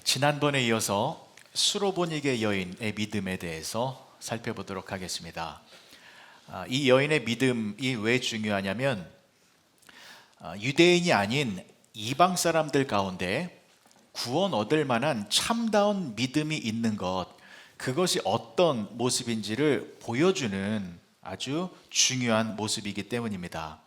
지난번에 이어서 수로보니게 여인의 믿음에 대해서 살펴보도록 하겠습니다. 이 여인의 믿음이 왜 중요하냐면 유대인이 아닌 이방 사람들 가운데 구원 얻을 만한 참다운 믿음이 있는 것, 그것이 어떤 모습인지를 보여주는 아주 중요한 모습이기 때문입니다.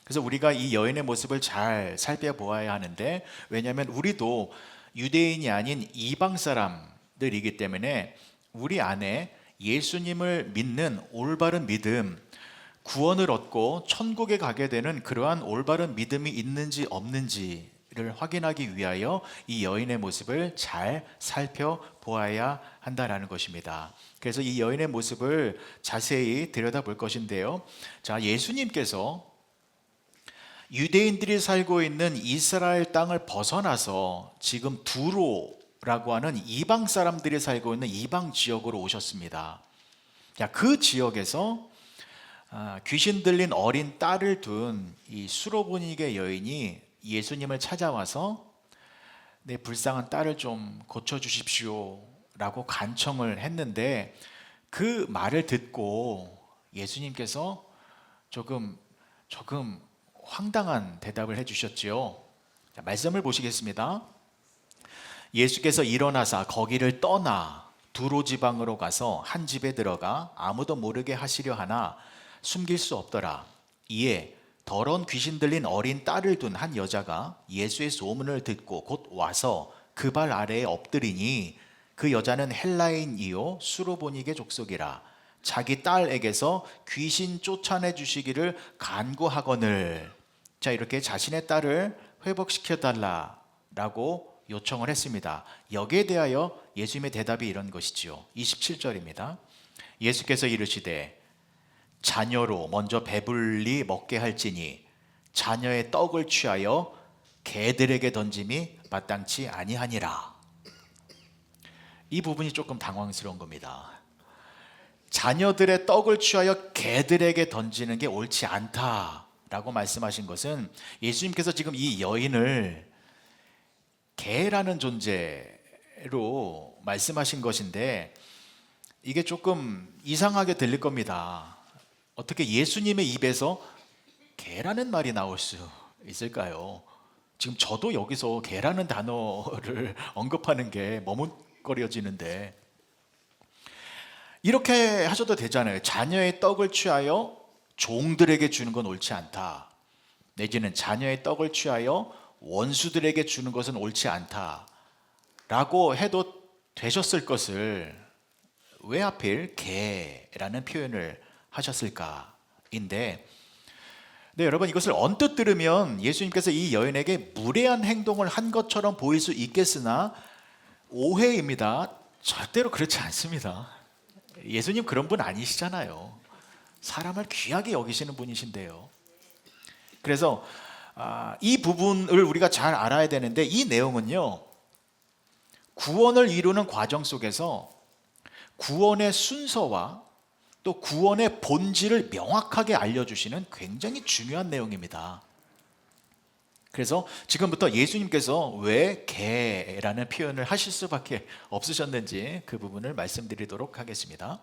그래서 우리가 이 여인의 모습을 잘 살펴보아야 하는데, 왜냐하면 우리도 유대인이 아닌 이방 사람들이기 때문에 우리 안에 예수님을 믿는 올바른 믿음, 구원을 얻고 천국에 가게 되는 그러한 올바른 믿음이 있는지 없는지를 확인하기 위하여 이 여인의 모습을 잘 살펴보아야 한다는 것입니다. 그래서 이 여인의 모습을 자세히 들여다볼 것인데요. 자, 예수님께서 유대인들이 살고 있는 이스라엘 땅을 벗어나서 지금 두로라고 하는 이방 사람들이 살고 있는 이방 지역으로 오셨습니다. 그 지역에서 귀신 들린 어린 딸을 둔 이 수로보니게 여인이 예수님을 찾아와서 내 불쌍한 딸을 좀 고쳐주십시오 라고 간청을 했는데, 그 말을 듣고 예수님께서 조금 황당한 대답을 해주셨지요. 자, 말씀을 보시겠습니다. 예수께서 일어나사 거기를 떠나 두로 지방으로 가서 한 집에 들어가 아무도 모르게 하시려 하나 숨길 수 없더라. 이에 더러운 귀신 들린 어린 딸을 둔 한 여자가 예수의 소문을 듣고 곧 와서 그 발 아래에 엎드리니, 그 여자는 헬라인이요 수로보니게 족속이라. 자기 딸에게서 귀신 쫓아내 주시기를 간구하거늘. 자, 이렇게 자신의 딸을 회복시켜 달라라고 요청을 했습니다. 여기에 대하여 예수님의 대답이 이런 것이지요. 27절입니다. 예수께서 이르시되 자녀로 먼저 배불리 먹게 할지니 자녀의 떡을 취하여 개들에게 던짐이 마땅치 아니하니라. 이 부분이 조금 당황스러운 겁니다. 자녀들의 떡을 취하여 개들에게 던지는 게 옳지 않다라고 말씀하신 것은, 예수님께서 지금 이 여인을 개라는 존재로 말씀하신 것인데, 이게 조금 이상하게 들릴 겁니다. 어떻게 예수님의 입에서 개라는 말이 나올 수 있을까요? 지금 저도 여기서 개라는 단어를 언급하는 게 머뭇거려지는데, 이렇게 하셔도 되잖아요. 자녀의 떡을 취하여 종들에게 주는 건 옳지 않다, 내지는 자녀의 떡을 취하여 원수들에게 주는 것은 옳지 않다 라고 해도 되셨을 것을 왜 하필 개라는 표현을 하셨을까인데, 네, 여러분, 이것을 언뜻 들으면 예수님께서 이 여인에게 무례한 행동을 한 것처럼 보일 수 있겠으나 오해입니다. 절대로 그렇지 않습니다. 예수님 그런 분 아니시잖아요. 사람을 귀하게 여기시는 분이신데요. 그래서 이 부분을 우리가 잘 알아야 되는데, 이 내용은요, 구원을 이루는 과정 속에서 구원의 순서와 또 구원의 본질을 명확하게 알려주시는 굉장히 중요한 내용입니다. 그래서 지금부터 예수님께서 왜 개라는 표현을 하실 수밖에 없으셨는지 그 부분을 말씀드리도록 하겠습니다.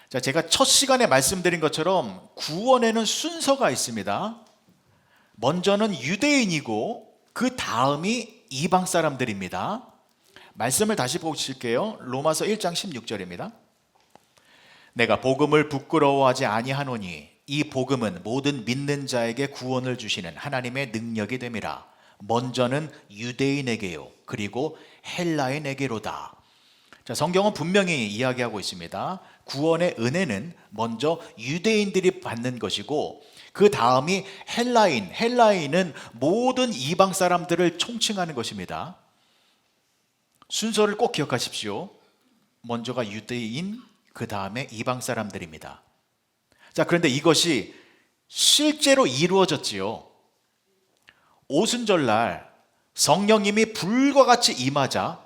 자, 제가 첫 시간에 말씀드린 것처럼 구원에는 순서가 있습니다. 먼저는 유대인이고 그 다음이 이방 사람들입니다. 말씀을 다시 보실게요. 로마서 1장 16절입니다. 내가 복음을 부끄러워하지 아니하노니 이 복음은 모든 믿는 자에게 구원을 주시는 하나님의 능력이 됨이라. 먼저는 유대인에게요, 그리고 헬라인에게로다. 자, 성경은 분명히 이야기하고 있습니다. 구원의 은혜는 먼저 유대인들이 받는 것이고, 그 다음이 헬라인은 모든 이방 사람들을 총칭하는 것입니다. 순서를 꼭 기억하십시오. 먼저가 유대인, 그 다음에 이방 사람들입니다. 자, 그런데 이것이 실제로 이루어졌지요. 오순절날 성령님이 불과 같이 임하자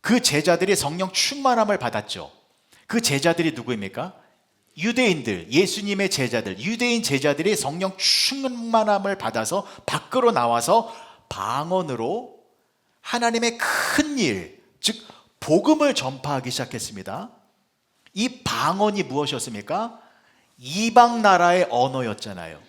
그 제자들이 성령 충만함을 받았죠. 그 제자들이 누구입니까? 유대인들, 예수님의 제자들, 유대인 제자들이 성령 충만함을 받아서 밖으로 나와서 방언으로 하나님의 큰 일, 즉 복음을 전파하기 시작했습니다. 이 방언이 무엇이었습니까? 이방 나라의 언어였잖아요.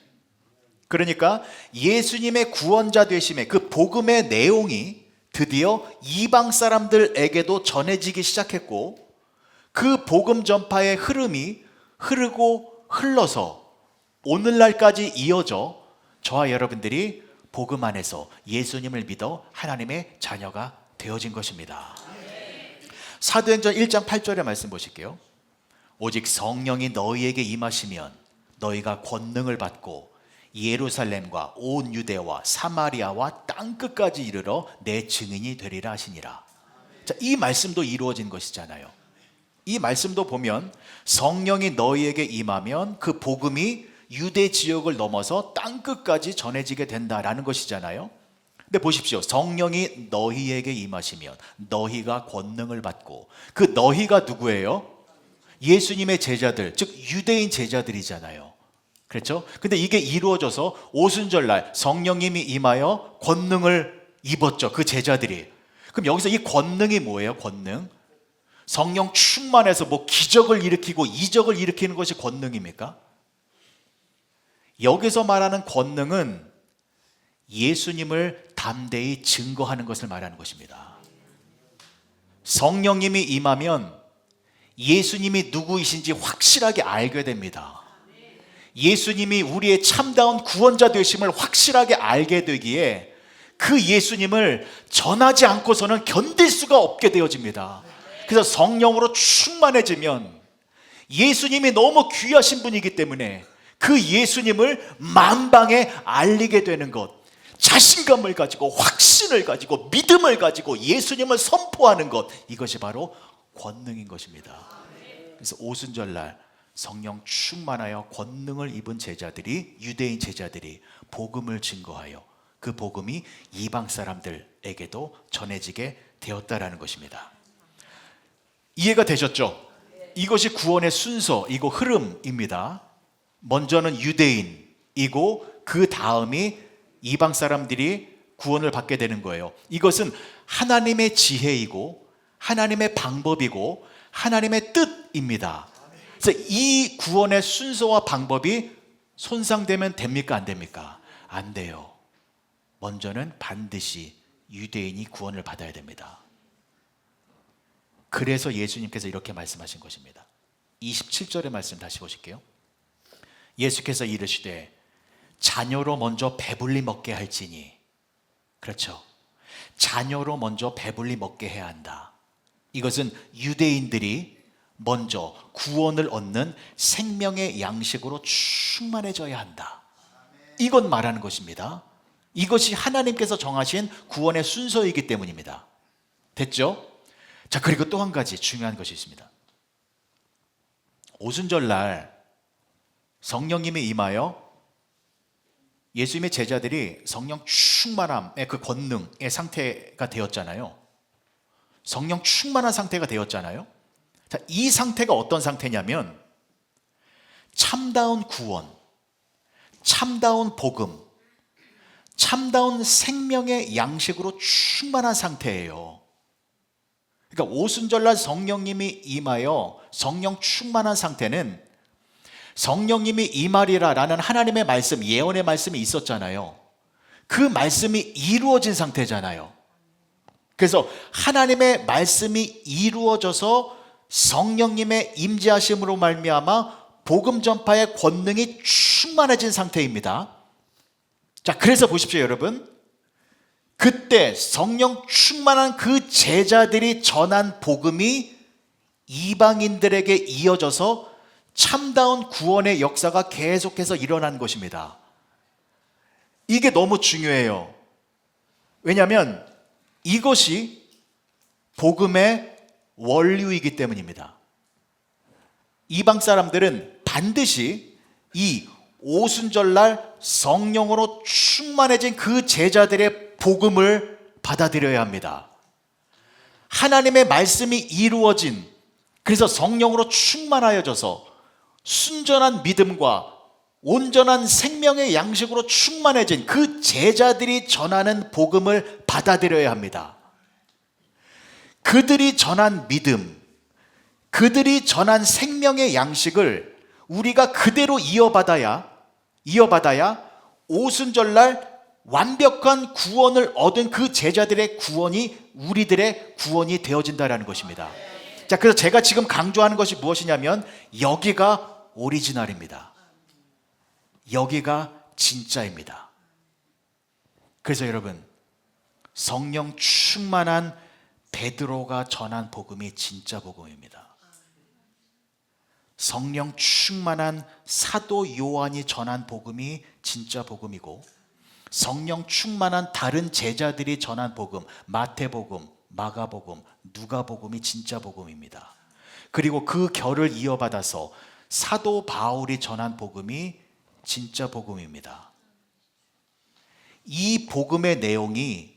그러니까 예수님의 구원자 되심의 그 복음의 내용이 드디어 이방 사람들에게도 전해지기 시작했고, 그 복음 전파의 흐름이 흐르고 흘러서 오늘날까지 이어져 저와 여러분들이 복음 안에서 예수님을 믿어 하나님의 자녀가 되어진 것입니다. 사도행전 1장 8절의 말씀 보실게요. 오직 성령이 너희에게 임하시면 너희가 권능을 받고 예루살렘과 온 유대와 사마리아와 땅끝까지 이르러 내 증인이 되리라 하시니라. 자, 이 말씀도 이루어진 것이잖아요. 이 말씀도 보면 성령이 너희에게 임하면 그 복음이 유대 지역을 넘어서 땅끝까지 전해지게 된다라는 것이잖아요. 근데 보십시오. 성령이 너희에게 임하시면 너희가 권능을 받고, 그 너희가 누구예요? 예수님의 제자들, 즉 유대인 제자들이잖아요. 그렇죠? 근데 이게 이루어져서 오순절날 성령님이 임하여 권능을 입었죠. 그 제자들이. 그럼 여기서 이 권능이 뭐예요? 권능. 성령 충만해서 뭐 기적을 일으키고 이적을 일으키는 것이 권능입니까? 여기서 말하는 권능은 예수님을 담대히 증거하는 것을 말하는 것입니다. 성령님이 임하면 예수님이 누구이신지 확실하게 알게 됩니다. 예수님이 우리의 참다운 구원자 되심을 확실하게 알게 되기에 그 예수님을 전하지 않고서는 견딜 수가 없게 되어집니다. 그래서 성령으로 충만해지면 예수님이 너무 귀하신 분이기 때문에 그 예수님을 만방에 알리게 되는 것, 자신감을 가지고 확신을 가지고 믿음을 가지고 예수님을 선포하는 것, 이것이 바로 권능인 것입니다. 그래서 오순절날 성령 충만하여 권능을 입은 제자들이, 유대인 제자들이 복음을 증거하여 그 복음이 이방 사람들에게도 전해지게 되었다라는 것입니다. 이해가 되셨죠? 이것이 구원의 순서이고 흐름입니다. 먼저는 유대인이고 그 다음이 이방 사람들이 구원을 받게 되는 거예요. 이것은 하나님의 지혜이고 하나님의 방법이고 하나님의 뜻입니다. 그래서 이 구원의 순서와 방법이 손상되면 됩니까? 안 됩니까? 안 돼요. 먼저는 반드시 유대인이 구원을 받아야 됩니다. 그래서 예수님께서 이렇게 말씀하신 것입니다. 27절의 말씀 다시 보실게요. 예수께서 이르시되 자녀로 먼저 배불리 먹게 할지니. 그렇죠. 자녀로 먼저 배불리 먹게 해야 한다. 이것은 유대인들이 먼저 구원을 얻는 생명의 양식으로 충만해져야 한다. 이건 말하는 것입니다. 이것이 하나님께서 정하신 구원의 순서이기 때문입니다. 됐죠? 자, 그리고 또 한 가지 중요한 것이 있습니다. 오순절날 성령님이 임하여 예수님의 제자들이 성령 충만함의 그 권능의 상태가 되었잖아요. 성령 충만한 상태가 되었잖아요. 자, 이 상태가 어떤 상태냐면 참다운 구원, 참다운 복음, 참다운 생명의 양식으로 충만한 상태예요. 그러니까 오순절날 성령님이 임하여 성령 충만한 상태는 성령님이 임하리라 라는 하나님의 말씀, 예언의 말씀이 있었잖아요. 그 말씀이 이루어진 상태잖아요. 그래서 하나님의 말씀이 이루어져서 성령님의 임재하심으로 말미암아 복음 전파의 권능이 충만해진 상태입니다. 자, 그래서 보십시오, 여러분. 그때 성령 충만한 그 제자들이 전한 복음이 이방인들에게 이어져서 참다운 구원의 역사가 계속해서 일어난 것입니다. 이게 너무 중요해요. 왜냐하면 이것이 복음의 원류이기 때문입니다. 이방 사람들은 반드시 이 오순절날 성령으로 충만해진 그 제자들의 복음을 받아들여야 합니다. 하나님의 말씀이 이루어진, 그래서 성령으로 충만하여져서 순전한 믿음과 온전한 생명의 양식으로 충만해진 그 제자들이 전하는 복음을 받아들여야 합니다. 그들이 전한 믿음, 그들이 전한 생명의 양식을 우리가 그대로 이어받아야 오순절날 완벽한 구원을 얻은 그 제자들의 구원이 우리들의 구원이 되어진다는 것입니다. 자, 그래서 제가 지금 강조하는 것이 무엇이냐면 여기가 오리지널입니다. 여기가 진짜입니다. 그래서 여러분, 성령 충만한 베드로가 전한 복음이 진짜 복음입니다. 성령 충만한 사도 요한이 전한 복음이 진짜 복음이고, 성령 충만한 다른 제자들이 전한 복음, 마태복음, 마가복음, 누가복음이 진짜 복음입니다. 그리고 그 결을 이어받아서 사도 바울이 전한 복음이 진짜 복음입니다. 이 복음의 내용이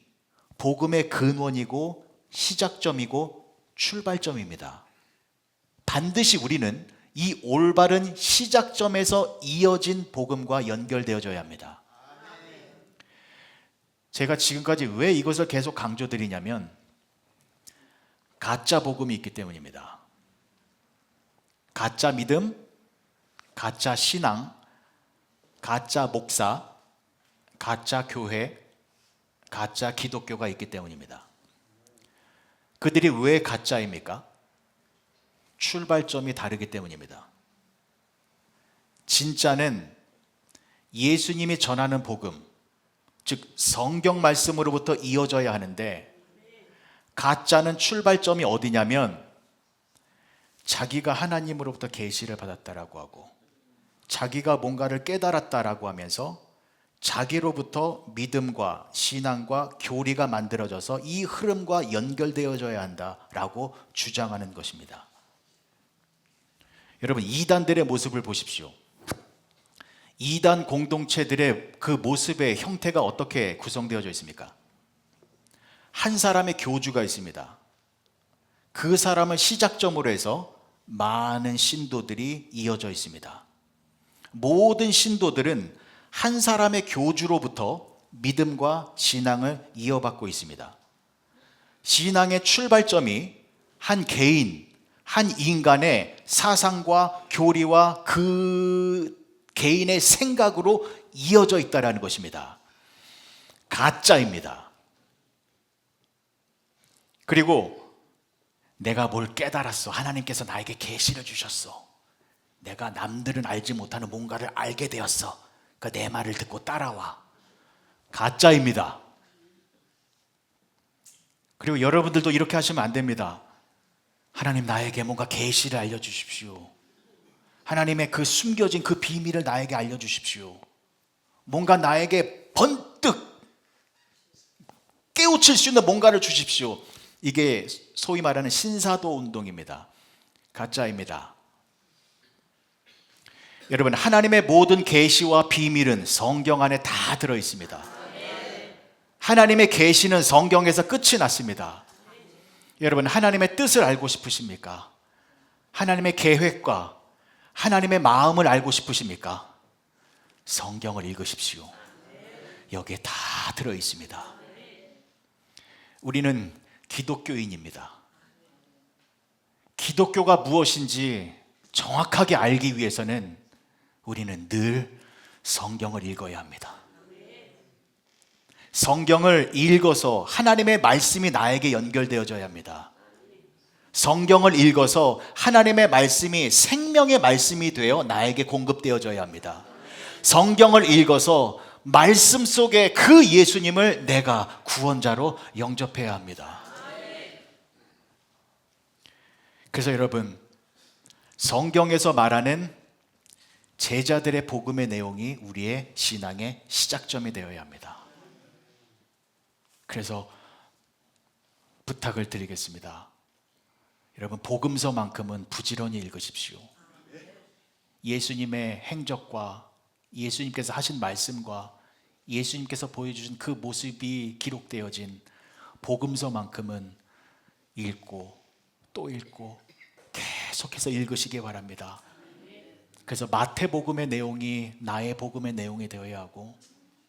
복음의 근원이고 시작점이고 출발점입니다. 반드시 우리는 이 올바른 시작점에서 이어진 복음과 연결되어져야 합니다. 제가 지금까지 왜 이것을 계속 강조드리냐면 가짜 복음이 있기 때문입니다. 가짜 믿음, 가짜 신앙, 가짜 목사, 가짜 교회, 가짜 기독교가 있기 때문입니다. 그들이 왜 가짜입니까? 출발점이 다르기 때문입니다. 진짜는 예수님이 전하는 복음, 즉 성경 말씀으로부터 이어져야 하는데, 가짜는 출발점이 어디냐면 자기가 하나님으로부터 계시를 받았다라고 하고 자기가 뭔가를 깨달았다라고 하면서 자기로부터 믿음과 신앙과 교리가 만들어져서 이 흐름과 연결되어져야 한다라고 주장하는 것입니다. 여러분, 이단들의 모습을 보십시오. 이단 공동체들의 그 모습의 형태가 어떻게 구성되어져 있습니까? 한 사람의 교주가 있습니다. 그 사람을 시작점으로 해서 많은 신도들이 이어져 있습니다. 모든 신도들은 한 사람의 교주로부터 믿음과 신앙을 이어받고 있습니다. 신앙의 출발점이 한 개인, 한 인간의 사상과 교리와 그 개인의 생각으로 이어져 있다는 것입니다. 가짜입니다. 그리고 내가 뭘 깨달았어. 하나님께서 나에게 계시를 주셨어. 내가 남들은 알지 못하는 뭔가를 알게 되었어. 그러니까 내 말을 듣고 따라와. 가짜입니다. 그리고 여러분들도 이렇게 하시면 안 됩니다. 하나님, 나에게 뭔가 계시를 알려주십시오. 하나님의 그 숨겨진 그 비밀을 나에게 알려주십시오. 뭔가 나에게 번뜩 깨우칠 수 있는 뭔가를 주십시오. 이게 소위 말하는 신사도 운동입니다. 가짜입니다. 여러분, 하나님의 모든 계시와 비밀은 성경 안에 다 들어 있습니다. 하나님의 계시는 성경에서 끝이 났습니다. 여러분, 하나님의 뜻을 알고 싶으십니까? 하나님의 계획과 하나님의 마음을 알고 싶으십니까? 성경을 읽으십시오. 여기에 다 들어 있습니다. 우리는 기독교인입니다. 기독교가 무엇인지 정확하게 알기 위해서는 우리는 늘 성경을 읽어야 합니다. 성경을 읽어서 하나님의 말씀이 나에게 연결되어져야 합니다. 성경을 읽어서 하나님의 말씀이 생명의 말씀이 되어 나에게 공급되어져야 합니다. 성경을 읽어서 말씀 속에 그 예수님을 내가 구원자로 영접해야 합니다. 그래서 여러분, 성경에서 말하는 제자들의 복음의 내용이 우리의 신앙의 시작점이 되어야 합니다. 그래서 부탁을 드리겠습니다. 여러분, 복음서만큼은 부지런히 읽으십시오. 예수님의 행적과 예수님께서 하신 말씀과 예수님께서 보여주신 그 모습이 기록되어진 복음서만큼은 읽고 또 읽고 계속해서 읽으시기 바랍니다. 그래서 마태복음의 내용이 나의 복음의 내용이 되어야 하고,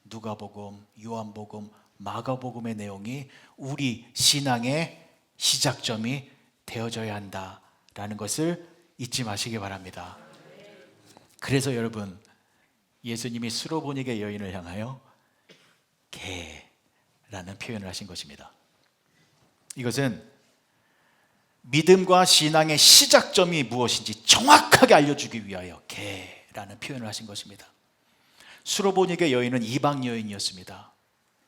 누가복음, 요한복음, 마가복음의 내용이 우리 신앙의 시작점이 되어져야 한다라는 것을 잊지 마시기 바랍니다. 그래서 여러분, 예수님이 수로보니게 여인을 향하여 개라는 표현을 하신 것입니다. 이것은 믿음과 신앙의 시작점이 무엇인지 정확하게 알려주기 위하여 개라는 표현을 하신 것입니다. 수로보니게 여인은 이방 여인이었습니다.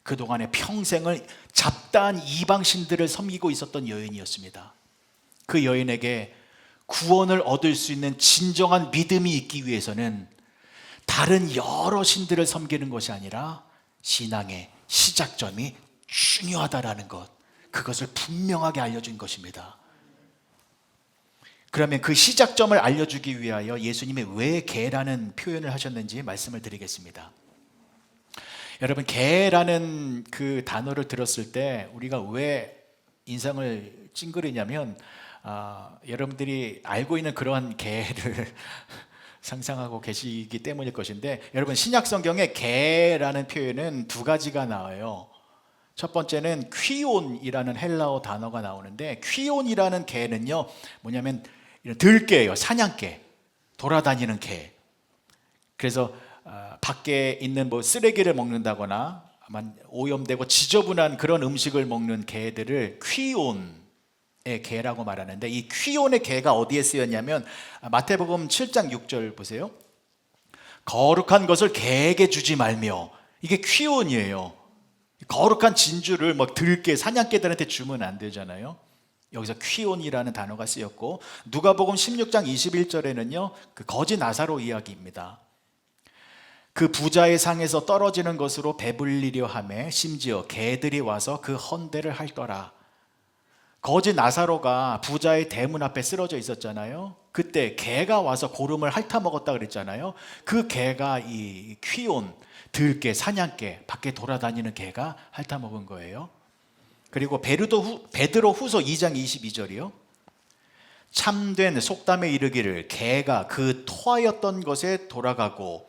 그동안의 평생을 잡다한 이방신들을 섬기고 있었던 여인이었습니다. 그 여인에게 구원을 얻을 수 있는 진정한 믿음이 있기 위해서는 다른 여러 신들을 섬기는 것이 아니라 신앙의 시작점이 중요하다라는 것, 그것을 분명하게 알려준 것입니다. 그러면 그 시작점을 알려주기 위하여 예수님이 왜 개라는 표현을 하셨는지 말씀을 드리겠습니다. 여러분, 개라는 그 단어를 들었을 때 우리가 왜 인상을 찡그리냐면 여러분들이 알고 있는 그러한 개를 상상하고 계시기 때문일 것인데, 여러분, 신약 성경에 개라는 표현은 두 가지가 나와요. 첫 번째는 퀴온이라는 헬라어 단어가 나오는데, 퀴온이라는 개는요 뭐냐면 이런 들개예요. 사냥개, 돌아다니는 개. 그래서 밖에 있는 뭐 쓰레기를 먹는다거나 오염되고 지저분한 그런 음식을 먹는 개들을 퀴온의 개라고 말하는데, 이 퀴온의 개가 어디에 쓰였냐면 마태복음 7장 6절 보세요. 거룩한 것을 개에게 주지 말며, 이게 퀴온이에요. 거룩한 진주를 막 들개, 사냥개들한테 주면 안 되잖아요. 여기서 퀴온이라는 단어가 쓰였고, 누가복음 16장 21절에는요 그 거지 나사로 이야기입니다. 그 부자의 상에서 떨어지는 것으로 배불리려 하매 심지어 개들이 와서 그 헌대를 핥더라. 거지 나사로가 부자의 대문 앞에 쓰러져 있었잖아요. 그때 개가 와서 고름을 핥아 먹었다 그랬잖아요. 그 개가 이 퀴온, 들개, 사냥개, 밖에 돌아다니는 개가 핥아 먹은 거예요. 그리고 베드로 후서 2장 22절이요. 참된 속담에 이르기를 개가 그 토하였던 것에 돌아가고,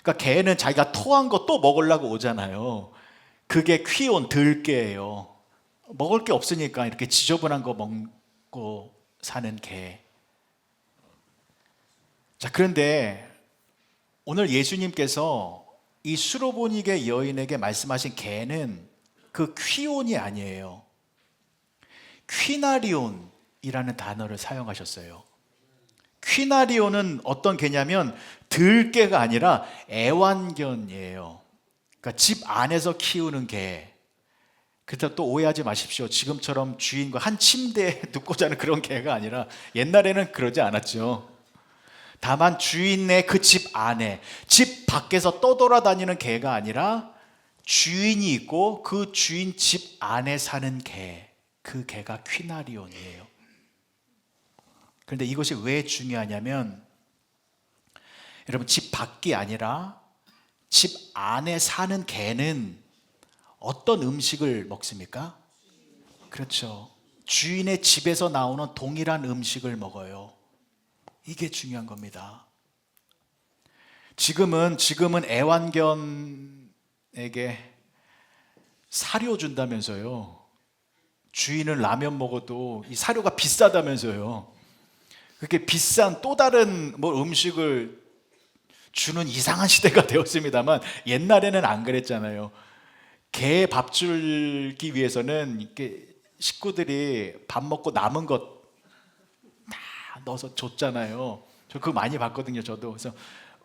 그러니까 개는 자기가 토한 거 또 먹으려고 오잖아요. 그게 퀴온, 들개예요. 먹을 게 없으니까 이렇게 지저분한 거 먹고 사는 개. 자, 그런데 오늘 예수님께서 이 수로보니게 여인에게 말씀하신 개는 그 퀴온이 아니에요. 퀴나리온이라는 단어를 사용하셨어요. 퀴나리온은 어떤 개냐면 들개가 아니라 애완견이에요. 그러니까 집 안에서 키우는 개. 그렇다고 또 오해하지 마십시오. 지금처럼 주인과 한 침대에 눕고 자는 그런 개가 아니라, 옛날에는 그러지 않았죠. 다만 주인의 그 집 안에, 집 밖에서 떠돌아다니는 개가 아니라 주인이 있고 그 주인 집 안에 사는 개, 그 개가 퀴나리온이에요. 그런데 이것이 왜 중요하냐면, 여러분, 집 밖이 아니라 집 안에 사는 개는 어떤 음식을 먹습니까? 그렇죠. 주인의 집에서 나오는 동일한 음식을 먹어요. 이게 중요한 겁니다. 지금은 애완견에게 사료 준다면서요. 주인은 라면 먹어도 이 사료가 비싸다면서요. 그렇게 비싼 또 다른 음식을 주는 이상한 시대가 되었습니다만, 옛날에는 안 그랬잖아요. 개 밥 주기 위해서는 이렇게 식구들이 밥 먹고 남은 것 다 넣어서 줬잖아요. 저 그거 많이 봤거든요, 저도. 그래서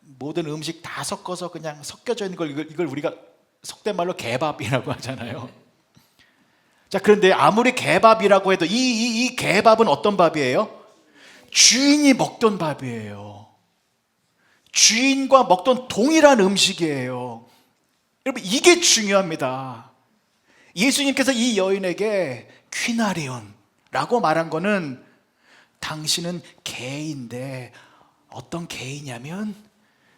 모든 음식 다 섞어서 그냥 섞여져 있는 이걸 우리가 속된 말로 개밥이라고 하잖아요. 자, 그런데 아무리 개밥이라고 해도 이 개밥은 어떤 밥이에요? 주인이 먹던 밥이에요. 주인과 먹던 동일한 음식이에요. 여러분, 이게 중요합니다. 예수님께서 이 여인에게 퀴나리온라고 말한 거는, 당신은 개인데 어떤 개이냐면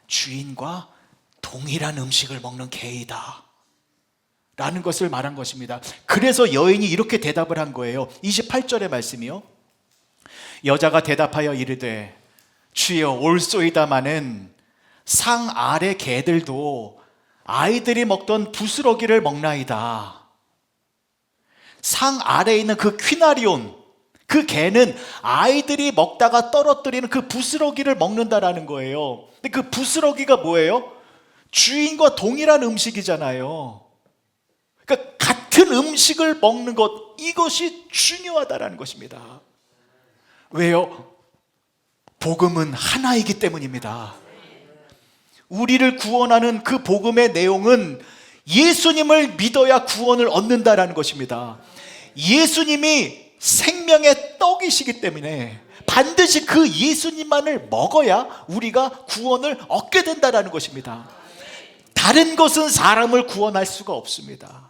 주인과 동일한 음식을 먹는 개이다 라는 것을 말한 것입니다. 그래서 여인이 이렇게 대답을 한 거예요. 28절의 말씀이요. 여자가 대답하여 이르되 주여 올소이다마는 상 아래 개들도 아이들이 먹던 부스러기를 먹나이다. 상 아래에 있는 그 퀴나리온, 그 개는 아이들이 먹다가 떨어뜨리는 그 부스러기를 먹는다라는 거예요. 근데 그 부스러기가 뭐예요? 주인과 동일한 음식이잖아요. 그러니까 같은 음식을 먹는 것, 이것이 중요하다라는 것입니다. 왜요? 복음은 하나이기 때문입니다. 우리를 구원하는 그 복음의 내용은 예수님을 믿어야 구원을 얻는다라는 것입니다. 예수님이 생명의 떡이시기 때문에 반드시 그 예수님만을 먹어야 우리가 구원을 얻게 된다라는 것입니다. 다른 것은 사람을 구원할 수가 없습니다.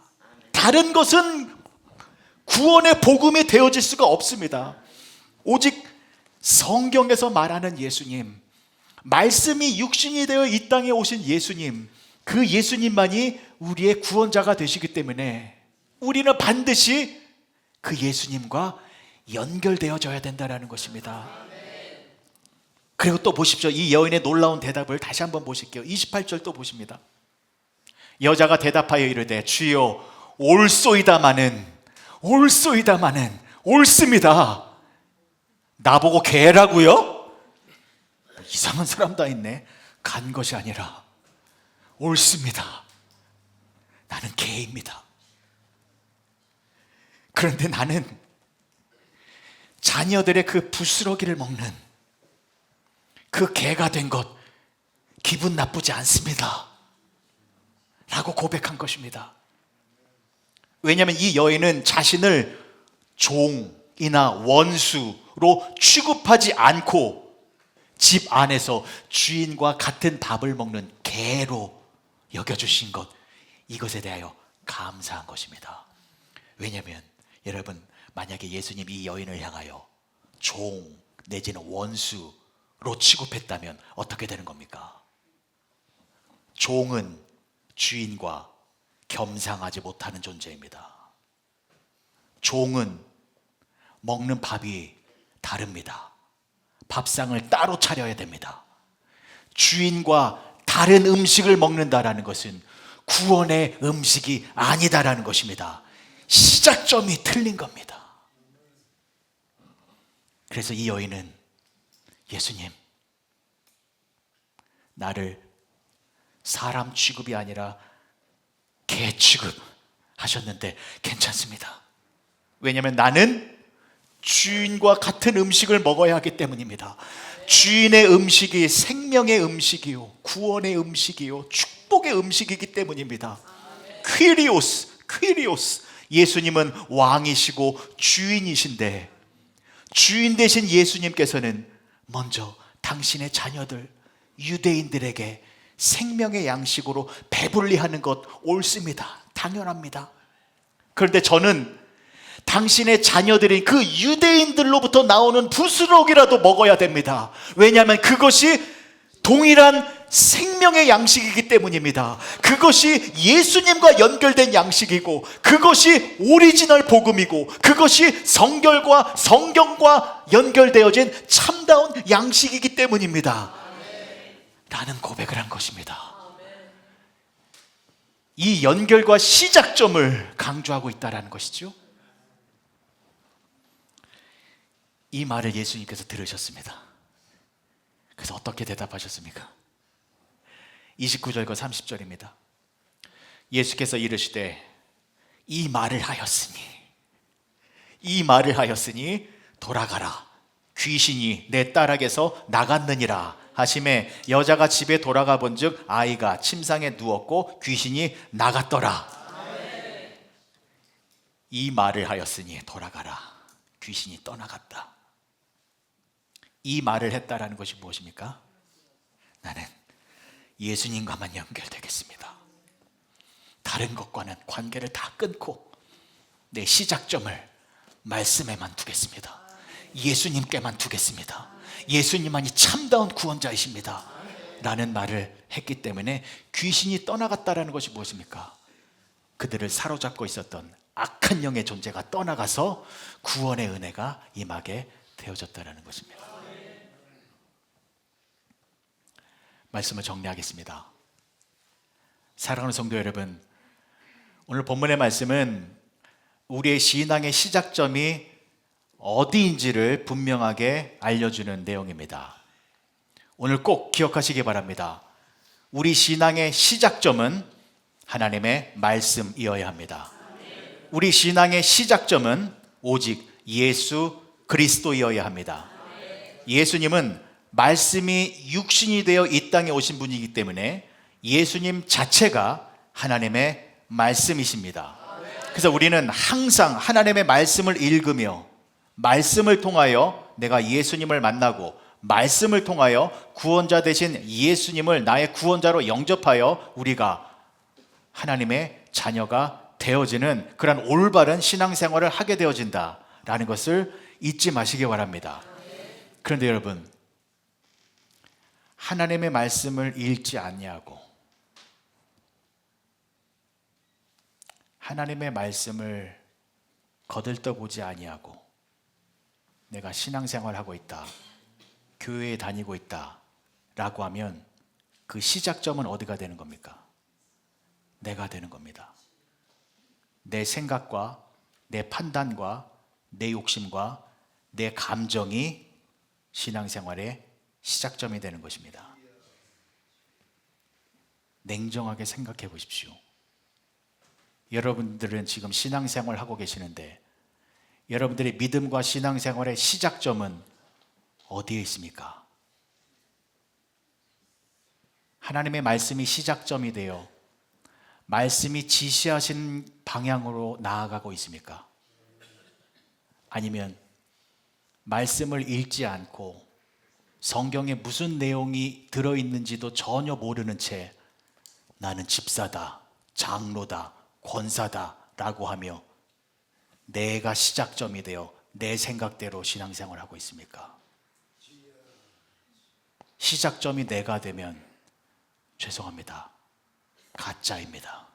다른 것은 구원의 복음이 되어질 수가 없습니다. 오직 성경에서 말하는 예수님, 말씀이 육신이 되어 이 땅에 오신 예수님, 그 예수님만이 우리의 구원자가 되시기 때문에 우리는 반드시 그 예수님과 연결되어져야 된다는 것입니다. 그리고 또 보십시오. 이 여인의 놀라운 대답을 다시 한번 보실게요. 28절 또 보십니다. 여자가 대답하여 이르되 주여 올소이다마는 옳습니다. 나보고 개라고요? 이상한 사람 다 있네. 간 것이 아니라 옳습니다. 나는 개입니다. 그런데 나는 자녀들의 그 부스러기를 먹는 그 개가 된 것 기분 나쁘지 않습니다 라고 고백한 것입니다. 왜냐하면 이 여인은 자신을 종이나 원수로 취급하지 않고 집 안에서 주인과 같은 밥을 먹는 개로 여겨주신 것, 이것에 대하여 감사한 것입니다. 왜냐하면 여러분, 만약에 예수님이 이 여인을 향하여 종 내지는 원수로 취급했다면 어떻게 되는 겁니까? 종은 주인과 겸상하지 못하는 존재입니다. 종은 먹는 밥이 다릅니다. 밥상을 따로 차려야 됩니다. 주인과 다른 음식을 먹는다라는 것은 구원의 음식이 아니다라는 것입니다. 시작점이 틀린 겁니다. 그래서 이 여인은 예수님, 나를 사람 취급이 아니라 개 취급하셨는데 괜찮습니다. 왜냐하면 나는 주인과 같은 음식을 먹어야 하기 때문입니다. 주인의 음식이 생명의 음식이요, 구원의 음식이요, 축복의 음식이기 때문입니다. 퀴리오스. 예수님은 왕이시고 주인이신데, 주인 되신 예수님께서는 먼저 당신의 자녀들, 유대인들에게 생명의 양식으로 배불리 하는 것 옳습니다. 당연합니다. 그런데 저는 당신의 자녀들인 그 유대인들로부터 나오는 부스러기라도 먹어야 됩니다. 왜냐하면 그것이 동일한 생명의 양식이기 때문입니다. 그것이 예수님과 연결된 양식이고, 그것이 오리지널 복음이고, 그것이 성경과 연결되어진 참다운 양식이기 때문입니다. 라는 고백을 한 것입니다. 이 연결과 시작점을 강조하고 있다는 것이죠. 이 말을 예수님께서 들으셨습니다. 그래서 어떻게 대답하셨습니까? 29절과 30절입니다. 예수께서 이르시되 이 말을 하였으니 돌아가라, 귀신이 내 딸에게서 나갔느니라 하심에 여자가 집에 돌아가 본즉 아이가 침상에 누웠고 귀신이 나갔더라. 이 말을 하였으니 돌아가라, 귀신이 떠나갔다. 이 말을 했다라는 것이 무엇입니까? 나는 예수님과만 연결되겠습니다. 다른 것과는 관계를 다 끊고 내 시작점을 말씀에만 두겠습니다. 예수님께만 두겠습니다. 예수님만이 참다운 구원자이십니다 라는 말을 했기 때문에 귀신이 떠나갔다라는 것이 무엇입니까? 그들을 사로잡고 있었던 악한 영의 존재가 떠나가서 구원의 은혜가 임하게 되어졌다라는 것입니다. 말씀을 정리하겠습니다. 사랑하는 성도 여러분, 오늘 본문의 말씀은 우리의 신앙의 시작점이 어디인지를 분명하게 알려주는 내용입니다. 오늘 꼭 기억하시기 바랍니다. 우리 신앙의 시작점은 하나님의 말씀이어야 합니다. 우리 신앙의 시작점은 오직 예수 그리스도이어야 합니다. 예수님은 말씀이 육신이 되어 이 땅에 오신 분이기 때문에 예수님 자체가 하나님의 말씀이십니다. 그래서 우리는 항상 하나님의 말씀을 읽으며 말씀을 통하여 내가 예수님을 만나고 말씀을 통하여 구원자 되신 예수님을 나의 구원자로 영접하여 우리가 하나님의 자녀가 되어지는 그런 올바른 신앙생활을 하게 되어진다라는 것을 잊지 마시기 바랍니다. 그런데 여러분, 하나님의 말씀을 읽지 않냐고, 하나님의 말씀을 거들떠보지 아니하고 내가 신앙생활하고 있다, 교회에 다니고 있다 라고 하면 그 시작점은 어디가 되는 겁니까? 내가 되는 겁니다. 내 생각과 내 판단과 내 욕심과 내 감정이 신앙생활의 시작점이 되는 것입니다. 냉정하게 생각해 보십시오. 여러분들은 지금 신앙생활 하고 계시는데 여러분들의 믿음과 신앙생활의 시작점은 어디에 있습니까? 하나님의 말씀이 시작점이 되어 말씀이 지시하신 방향으로 나아가고 있습니까? 아니면 말씀을 읽지 않고 성경에 무슨 내용이 들어있는지도 전혀 모르는 채 나는 집사다, 장로다, 권사다 라고 하며 내가 시작점이 되어 내 생각대로 신앙생활을 하고 있습니까? 시작점이 내가 되면 죄송합니다, 가짜입니다.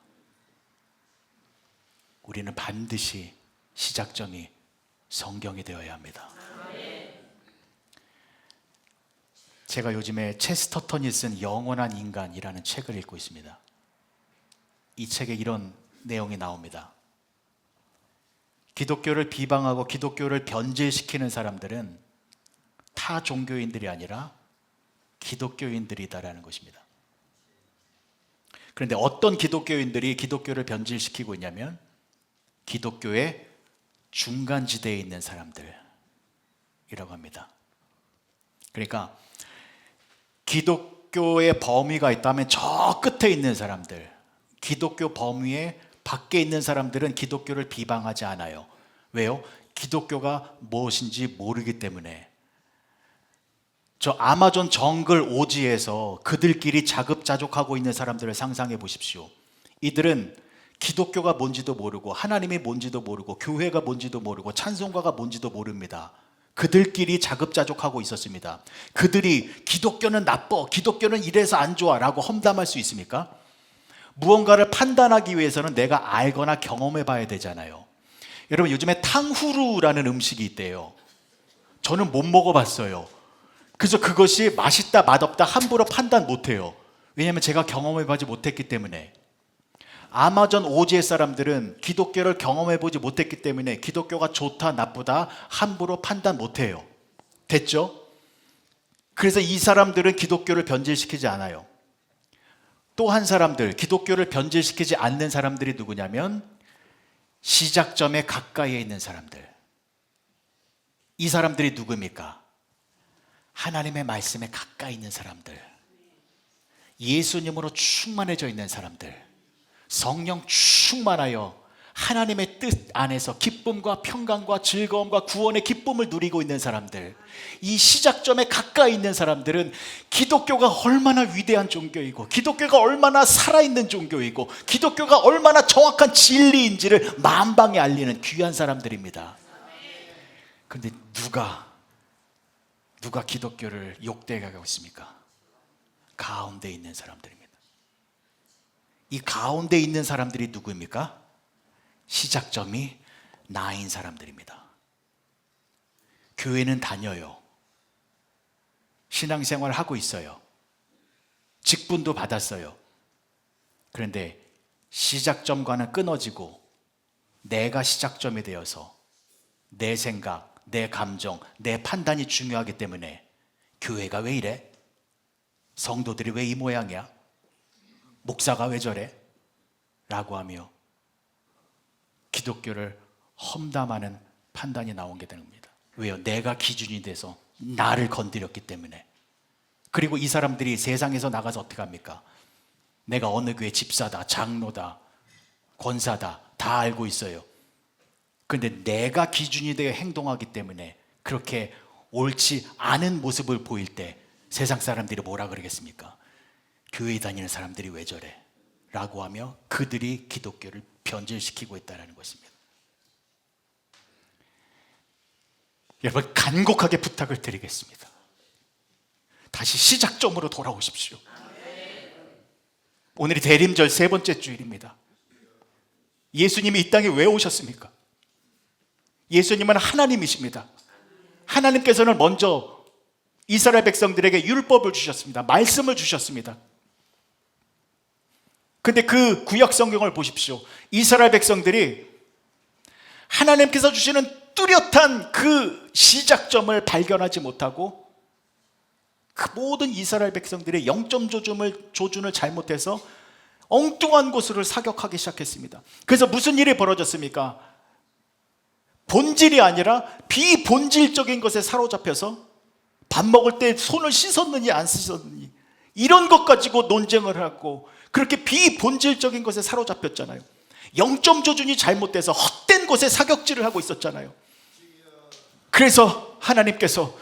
우리는 반드시 시작점이 성경이 되어야 합니다. 제가 요즘에 체스터턴이 쓴 영원한 인간이라는 책을 읽고 있습니다. 이 책에 이런 내용이 나옵니다. 기독교를 비방하고 기독교를 변질시키는 사람들은 타 종교인들이 아니라 기독교인들이다라는 것입니다. 그런데 어떤 기독교인들이 기독교를 변질시키고 있냐면 기독교의 중간지대에 있는 사람들이라고 합니다. 그러니까 기독교의 범위가 있다면 저 끝에 있는 사람들, 기독교 범위의 밖에 있는 사람들은 기독교를 비방하지 않아요. 왜요? 기독교가 무엇인지 모르기 때문에. 저 아마존 정글 오지에서 그들끼리 자급자족하고 있는 사람들을 상상해 보십시오. 이들은 기독교가 뭔지도 모르고 하나님이 뭔지도 모르고 교회가 뭔지도 모르고 찬송가가 뭔지도 모릅니다. 그들끼리 자급자족하고 있었습니다. 그들이 기독교는 나빠, 기독교는 이래서 안 좋아 라고 험담할 수 있습니까? 무언가를 판단하기 위해서는 내가 알거나 경험해 봐야 되잖아요. 여러분, 요즘에 탕후루라는 음식이 있대요. 저는 못 먹어봤어요. 그래서 그것이 맛있다 맛없다 함부로 판단 못해요. 왜냐하면 제가 경험해 보지 못했기 때문에. 아마존 오지의 사람들은 기독교를 경험해 보지 못했기 때문에 기독교가 좋다 나쁘다 함부로 판단 못해요. 됐죠? 그래서 이 사람들은 기독교를 변질시키지 않아요. 또 한 사람들, 기독교를 변질시키지 않는 사람들이 누구냐면 시작점에 가까이에 있는 사람들. 이 사람들이 누구입니까? 하나님의 말씀에 가까이 있는 사람들, 예수님으로 충만해져 있는 사람들, 성령 충만하여 하나님의 뜻 안에서 기쁨과 평강과 즐거움과 구원의 기쁨을 누리고 있는 사람들, 이 시작점에 가까이 있는 사람들은 기독교가 얼마나 위대한 종교이고 기독교가 얼마나 살아있는 종교이고 기독교가 얼마나 정확한 진리인지를 만방에 알리는 귀한 사람들입니다. 그런데 누가 기독교를 욕되게 하고 있습니까? 가운데 있는 사람들입니다. 이 가운데 있는 사람들이 누구입니까? 시작점이 나인 사람들입니다. 교회는 다녀요. 신앙생활 하고 있어요. 직분도 받았어요. 그런데 시작점과는 끊어지고 내가 시작점이 되어서 내 생각, 내 감정, 내 판단이 중요하기 때문에 교회가 왜 이래? 성도들이 왜 이 모양이야? 목사가 왜 저래? 라고 하며 기독교를 험담하는 판단이 나오게 되는 겁니다. 왜요? 내가 기준이 돼서 나를 건드렸기 때문에. 그리고 이 사람들이 세상에서 나가서 어떻게 합니까? 내가 어느 교회 집사다, 장로다, 권사다 다 알고 있어요. 그런데 내가 기준이 되어 행동하기 때문에 그렇게 옳지 않은 모습을 보일 때 세상 사람들이 뭐라 그러겠습니까? 교회 다니는 사람들이 왜 저래? 라고 하며 그들이 기독교를 변질시키고 있다는 것입니다. 여러분, 간곡하게 부탁을 드리겠습니다. 다시 시작점으로 돌아오십시오. 오늘이 대림절 세 번째 주일입니다. 예수님이 이 땅에 왜 오셨습니까? 예수님은 하나님이십니다. 하나님께서는 먼저 이스라엘 백성들에게 율법을 주셨습니다. 말씀을 주셨습니다. 근데 그 구약 성경을 보십시오. 이스라엘 백성들이 하나님께서 주시는 뚜렷한 그 시작점을 발견하지 못하고 그 모든 이스라엘 백성들의 영점 조준을 잘못해서 엉뚱한 곳으로 사격하기 시작했습니다. 그래서 무슨 일이 벌어졌습니까? 본질이 아니라 비본질적인 것에 사로잡혀서 밥 먹을 때 손을 씻었느니 안 씻었느니 이런 것 가지고 논쟁을 하고 그렇게 비본질적인 것에 사로잡혔잖아요. 영점 조준이 잘못돼서 헛된 곳에 사격질을 하고 있었잖아요. 그래서 하나님께서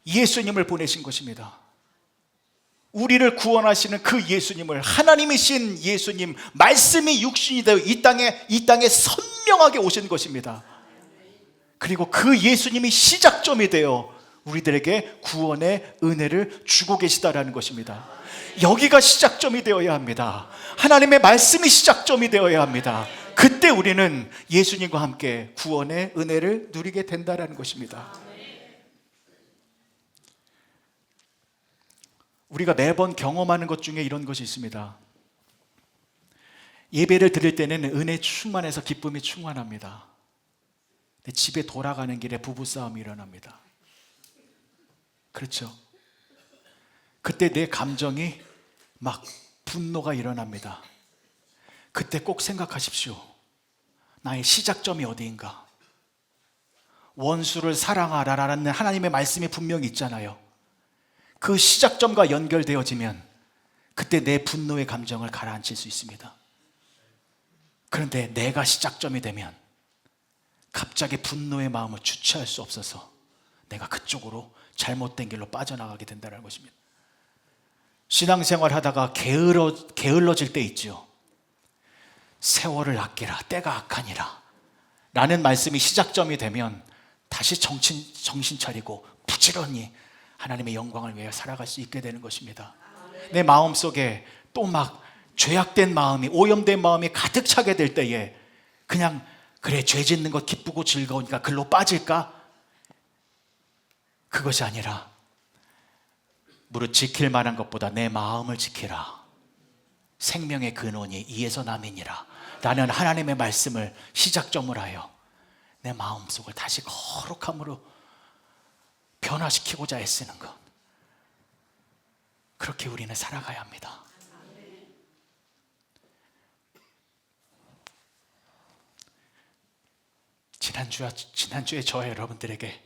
예수님을 보내신 것입니다. 우리를 구원하시는 그 예수님을, 하나님이신 예수님, 말씀이 육신이 되어 이 땅에 선명하게 오신 것입니다. 그리고 그 예수님이 시작점이 되어 우리들에게 구원의 은혜를 주고 계시다라는 것입니다. 여기가 시작점이 되어야 합니다. 하나님의 말씀이 시작점이 되어야 합니다. 그때 우리는 예수님과 함께 구원의 은혜를 누리게 된다라는 것입니다. 우리가 매번 경험하는 것 중에 이런 것이 있습니다. 예배를 드릴 때는 은혜 충만해서 기쁨이 충만합니다. 근데 집에 돌아가는 길에 부부싸움이 일어납니다. 그렇죠? 그때 내 감정이 막 분노가 일어납니다. 그때 꼭 생각하십시오. 나의 시작점이 어디인가? 원수를 사랑하라라는 하나님의 말씀이 분명히 있잖아요. 그 시작점과 연결되어지면 그때 내 분노의 감정을 가라앉힐 수 있습니다. 그런데 내가 시작점이 되면 갑자기 분노의 마음을 주체할 수 없어서 내가 그쪽으로 잘못된 길로 빠져나가게 된다는 것입니다. 신앙생활 하다가 게을러질 때 있죠. 세월을 아끼라, 때가 악하니라 라는 말씀이 시작점이 되면 다시 정신 차리고 부지런히 하나님의 영광을 위해 살아갈 수 있게 되는 것입니다. 내 마음속에 또 막 죄악된 마음이, 오염된 마음이 가득 차게 될 때에 그냥 그래, 죄 짓는 것 기쁘고 즐거우니까 글로 빠질까? 그것이 아니라 무릇 지킬 만한 것보다 내 마음을 지키라. 생명의 근원이 이에서 남이니라 라는 하나님의 말씀을 시작점으로 하여 내 마음속을 다시 거룩함으로 변화시키고자 애쓰는 것, 그렇게 우리는 살아가야 합니다. 지난주에 저와 여러분들에게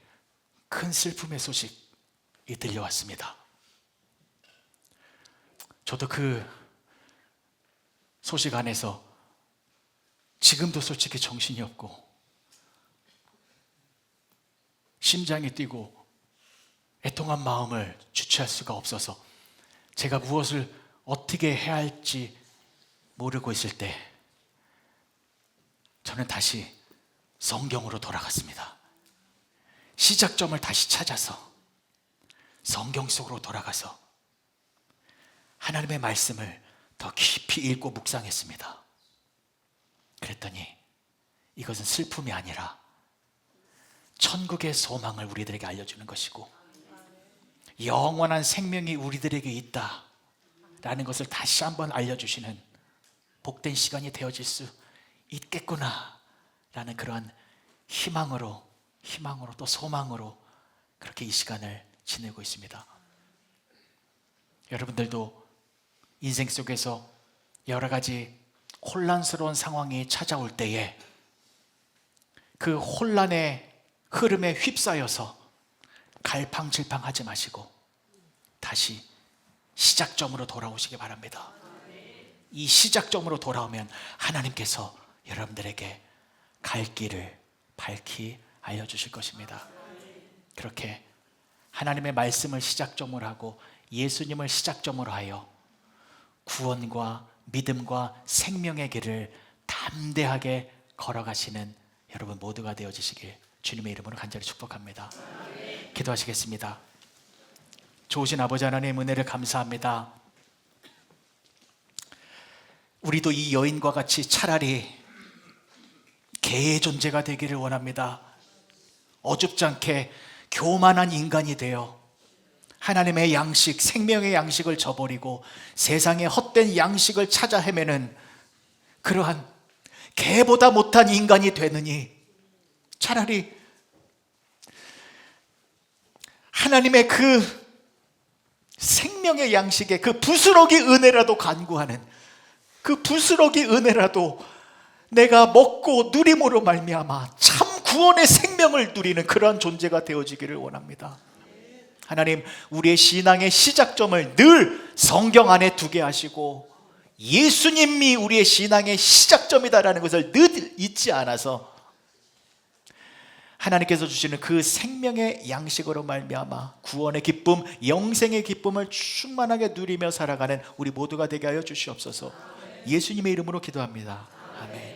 큰 슬픔의 소식이 들려왔습니다. 저도 그 소식 안에서 지금도 솔직히 정신이 없고 심장이 뛰고 애통한 마음을 주체할 수가 없어서 제가 무엇을 어떻게 해야 할지 모르고 있을 때 저는 다시 성경으로 돌아갔습니다. 시작점을 다시 찾아서 성경 속으로 돌아가서 하나님의 말씀을 더 깊이 읽고 묵상했습니다. 그랬더니 이것은 슬픔이 아니라 천국의 소망을 우리들에게 알려주는 것이고 영원한 생명이 우리들에게 있다라는 것을 다시 한번 알려주시는 복된 시간이 되어질 수 있겠구나 라는 그러한 희망으로 또 소망으로 그렇게 이 시간을 지내고 있습니다. 여러분들도 인생 속에서 여러 가지 혼란스러운 상황이 찾아올 때에 그 혼란의 흐름에 휩싸여서 갈팡질팡하지 마시고 다시 시작점으로 돌아오시기 바랍니다. 이 시작점으로 돌아오면 하나님께서 여러분들에게 갈 길을 밝히 알려주실 것입니다. 그렇게 하나님의 말씀을 시작점으로 하고 예수님을 시작점으로 하여 구원과 믿음과 생명의 길을 담대하게 걸어가시는 여러분 모두가 되어주시길 주님의 이름으로 간절히 축복합니다. 기도하시겠습니다. 좋으신 아버지 하나님의 은혜를 감사합니다. 우리도 이 여인과 같이 차라리 개의 존재가 되기를 원합니다. 어줍지 않게 교만한 인간이 되어 하나님의 양식, 생명의 양식을 저버리고 세상의 헛된 양식을 찾아 헤매는 그러한 개보다 못한 인간이 되느니 차라리 하나님의 그 생명의 양식에 그 부스러기 은혜라도 간구하는 그 부스러기 은혜라도 내가 먹고 누림으로 말미암아 참 구원의 생명을 누리는 그러한 존재가 되어지기를 원합니다. 하나님, 우리의 신앙의 시작점을 늘 성경 안에 두게 하시고 예수님이 우리의 신앙의 시작점이다라는 것을 늘 잊지 않아서 하나님께서 주시는 그 생명의 양식으로 말미암아 구원의 기쁨, 영생의 기쁨을 충만하게 누리며 살아가는 우리 모두가 되게 하여 주시옵소서. 예수님의 이름으로 기도합니다. 아멘.